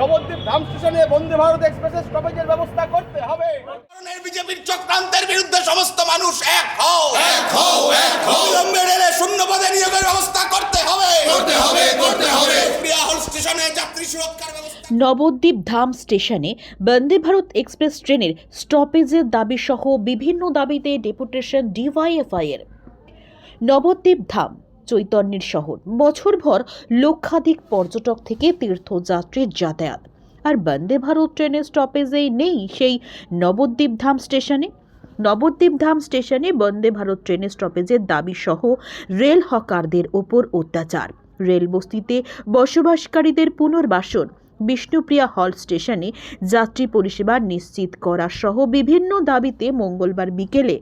নবদ্বীপ ধাম স্টেশনে বন্দে ভারত এক্সপ্রেসের স্টপেজের ব্যবস্থা করতে হবে। বিজেপির চক্রান্তের বিরুদ্ধে সমস্ত মানুষ এক হও, অবিলম্বে রেলে শূন্য পদে নিয়োগের ব্যবস্থা করতে হবে। প্রিয়া হল স্টেশনে যাত্রী সুরক্ষার ব্যবস্থা। নবদ্বীপ ধাম স্টেশনে বন্দে ভারত এক্সপ্রেস ট্রেনের স্টপেজের দাবি সহ বিভিন্ন দাবিতে ডেপুটেশন ডিওয়াইএফআই এর। নবদ্বীপ ধাম চৈতন্যের শহর, বছরভর লক্ষাধিক পর্যটক থেকে তীর্থযাত্রীর যাতায়াত, আর বন্দে ভারত ট্রেনের স্টপেজেই নেই সেই নবদ্বীপ ধাম স্টেশনে। নবদ্বীপ ধাম স্টেশনে বন্দে ভারত ট্রেনের স্টপেজের দাবি সহ রেল হকারদের ওপর অত্যাচার, রেল বস্তিতে বসবাসকারীদের পুনর্বাসন, বিষ্ণুপ্রিয়া হল স্টেশনে যাত্রী পরিষেবা নিশ্চিত করা সহ বিভিন্ন দাবিতে মঙ্গলবার বিকেলে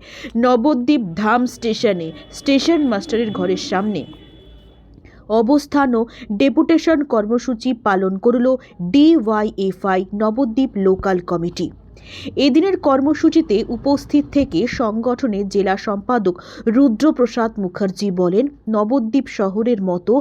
নবদ্বীপ ধাম স্টেশনে স্টেশন মাস্টারের ঘরের সামনে অবস্থান ও ডেপুটেশন কর্মসূচি পালন করল ডিওয়াইএফআই নবদ্বীপ লোকাল কমিটি। এদিনের কর্মসূচিতে উপস্থিত থেকে সংগঠনের জেলা সম্পাদক রুদ্রপ্রসাদ মুখার্জি বলেন, নবদ্বীপ শহরের মতো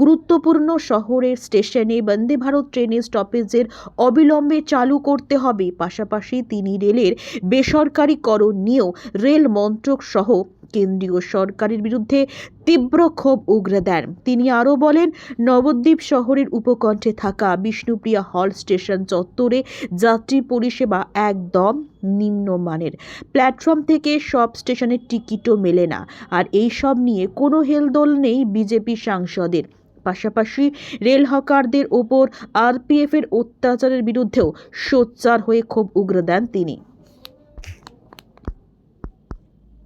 গুরুত্বপূর্ণ শহরের স্টেশনে বন্দে ভারত ট্রেনের স্টপেজের অবিলম্বে চালু করতে হবে। পাশাপাশি তিনি রেলের বেসরকারীকরণ নিয়েও রেল মন্ত্রক সহ কেন্দ্রীয় সরকারের বিরুদ্ধে তীব্র ক্ষোভ উগরে দেন। তিনি আরও বলেন, নবদ্বীপ শহরের উপকণ্ঠে থাকা বিষ্ণুপ্রিয়া হল স্টেশন চত্বরে যাত্রী পরিষেবা একদম নিম্নমানের। প্ল্যাটফর্ম থেকে সব স্টেশনের টিকিটও মেলে না, আর এই সব নিয়ে কোনো হেলদোল নেই বিজেপি সাংসদের। পাশাপাশি রেল হকারদের ওপর আরপিএফ এর অত্যাচারের বিরুদ্ধেও সোচ্চার হয়ে ক্ষোভ উগরে দেন তিনি।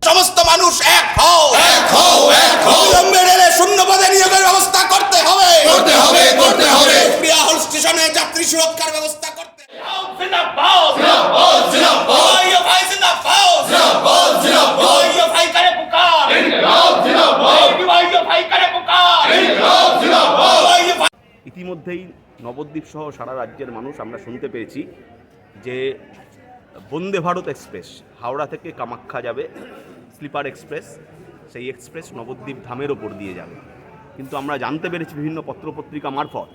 সমস্ত মানুষ এক হও, অবিলম্বে রেলে শূন্য পদে নিয়োগের ব্যবস্থা করতে হবে। প্রিয়া হল স্টেশনে যাত্রী সুরক্ষার ব্যবস্থা করতে ইতিমধ্যেই নবদ্বীপ সহ সারা রাজ্যের মানুষ আমরা শুনতে পেয়েছি যে বন্দে ভারত এক্সপ্রেস হাওড়া থেকে কামাখ্যা যাবে, স্লিপার এক্সপ্রেস, সেই এক্সপ্রেস নবদ্বীপ ধামের ওপর দিয়ে যাবে। কিন্তু আমরা জানতে পেরেছি বিভিন্ন পত্রপত্রিকা মারফত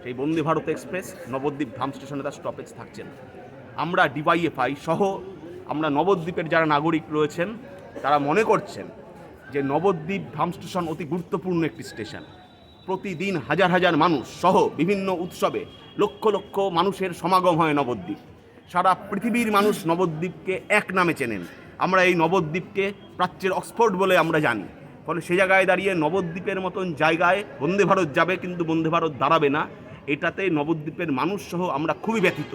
সেই বন্দে ভারত এক্সপ্রেস নবদ্বীপ ধাম স্টেশনে তার স্টপেজ থাকছে না। আমরা ডিওয়াইএফআই সহ আমরা নবদ্বীপের যারা নাগরিক রয়েছেন তারা মনে করছেন যে নবদ্বীপ ধাম স্টেশন অতি গুরুত্বপূর্ণ একটি স্টেশন। প্রতিদিন হাজার হাজার মানুষ সহ বিভিন্ন উৎসবে লক্ষ লক্ষ মানুষের সমাগম হয় নবদ্বীপ। সারা পৃথিবীর মানুষ নবদ্বীপকে এক নামে চেনেন। আমরা এই নবদ্বীপকে প্রাচ্যের অক্সফোর্ড বলে আমরা জানি। ফলে সে জায়গায় দাঁড়িয়ে নবদ্বীপের মতন জায়গায় বন্দে ভারত যাবে কিন্তু বন্দে ভারত দাঁড়াবে না, এটাতে নবদ্বীপের মানুষ সহ আমরা খুবই ব্যথিত।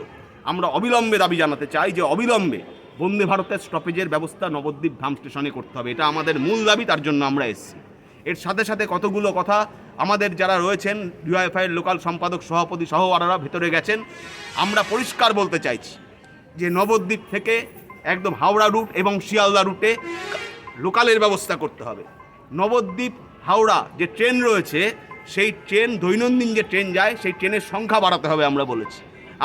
আমরা অবিলম্বে দাবি জানাতে চাই যে অবিলম্বে বন্দে ভারতের স্টপেজের ব্যবস্থা নবদ্বীপ ধাম স্টেশনে করতে হবে। এটা আমাদের মূল দাবি, তার জন্য আমরা এসেছি। এর সাথে সাথে কতগুলো কথা আমাদের যারা রয়েছেন ডিওয়াইএফআইয়ের লোকাল সম্পাদক সভাপতি সহ আরারা ভেতরে গেছেন। আমরা পরিষ্কার বলতে চাইছি যে নবদ্বীপ থেকে একদম হাওড়া রুট এবং শিয়ালদা রুটে লোকালের ব্যবস্থা করতে হবে। নবদ্বীপ হাওড়া যে ট্রেন রয়েছে সেই ট্রেন দৈনন্দিন যে ট্রেন যায় সেই ট্রেনের সংখ্যা বাড়াতে হবে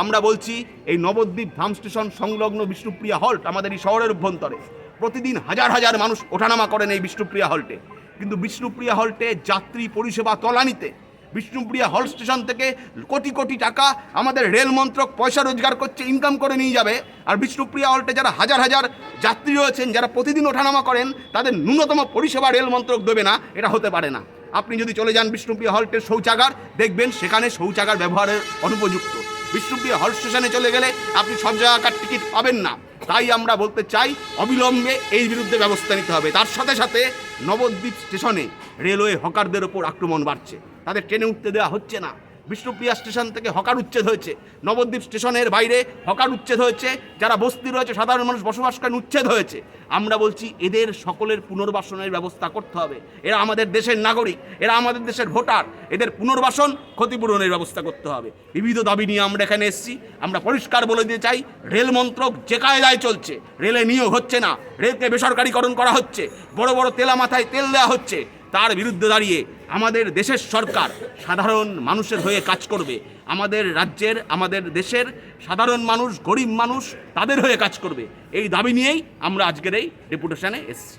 আমরা বলছি এই নবদ্বীপ ধাম স্টেশন সংলগ্ন বিষ্ণুপ্রিয়া হল্ট আমাদের এই শহরের অভ্যন্তরে প্রতিদিন হাজার হাজার মানুষ ওঠানামা করেন এই বিষ্ণুপ্রিয়া হল্টে। কিন্তু বিষ্ণুপ্রিয়া হল্টে যাত্রী পরিষেবা তলানিতে বিষ্ণুপ্রিয়া হল স্টেশন থেকে কোটি কোটি টাকা আমাদের রেল মন্ত্রক পয়সা রোজগার করছে, ইনকাম করে নিয়ে যাবে। আর বিষ্ণুপ্রিয়া হল্টে যারা হাজার হাজার যাত্রী রয়েছেন যারা প্রতিদিন ওঠানামা করেন তাদের ন্যূনতম পরিষেবা রেল মন্ত্রক দেবে না, এটা হতে পারে না। আপনি যদি চলে যান বিষ্ণুপ্রিয়া হল্টের শৌচাগার, দেখবেন সেখানে শৌচাগার ব্যবহারের অনুপযুক্ত। বিষ্ণুপ্রিয়া হল স্টেশনে চলে গেলে আপনি সব জায়গাকার টিকিট পাবেন না। তাই আমরা বলতে চাই অবিলম্বে এই বিরুদ্ধে ব্যবস্থা নিতে হবে। তার সাথে সাথে নবদ্বীপ স্টেশনে রেলওয়ে হকারদের ওপর আক্রমণ বাড়ছে, তাদের ট্রেনে উঠতে দেওয়া হচ্ছে না। বিষ্ণুপ্রিয়া স্টেশন থেকে হকার উচ্ছেদ হয়েছে, নবদ্বীপ স্টেশনের বাইরে হকার উচ্ছেদ হয়েছে, যারা বস্তি রয়েছে সাধারণ মানুষ বসবাস করেন উচ্ছেদ হয়েছে। আমরা বলছি এদের সকলের পুনর্বাসনের ব্যবস্থা করতে হবে। এরা আমাদের দেশের নাগরিক, এরা আমাদের দেশের ভোটার, এদের পুনর্বাসন ক্ষতিপূরণের ব্যবস্থা করতে হবে। বিবিধ দাবি নিয়ে আমরা এখানে এসেছি। আমরা পরিষ্কার বলে দিতে চাই রেল মন্ত্রক যে কায়দায় চলছে, রেলে নিয়োগ হচ্ছে না, রেলকে বেসরকারীকরণ করা হচ্ছে, বড় বড় তেলা মাথায় তেল দেওয়া হচ্ছে, তার বিরুদ্ধে দাঁড়িয়ে আমাদের দেশের সরকার সাধারণ মানুষের হয়ে কাজ করবে। আমাদের রাজ্যের আমাদের দেশের সাধারণ মানুষ, গরিব মানুষ, তাদের হয়ে কাজ করবে। এই দাবি নিয়েই আমরা আজকের এই ডেপুটেশনে এসেছি।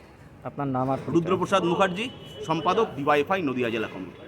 আপনার নাম আর রুদ্রপ্রসাদ মুখার্জি, সম্পাদক ডিওয়াইএফআই নদিয়া জেলা কমিটি।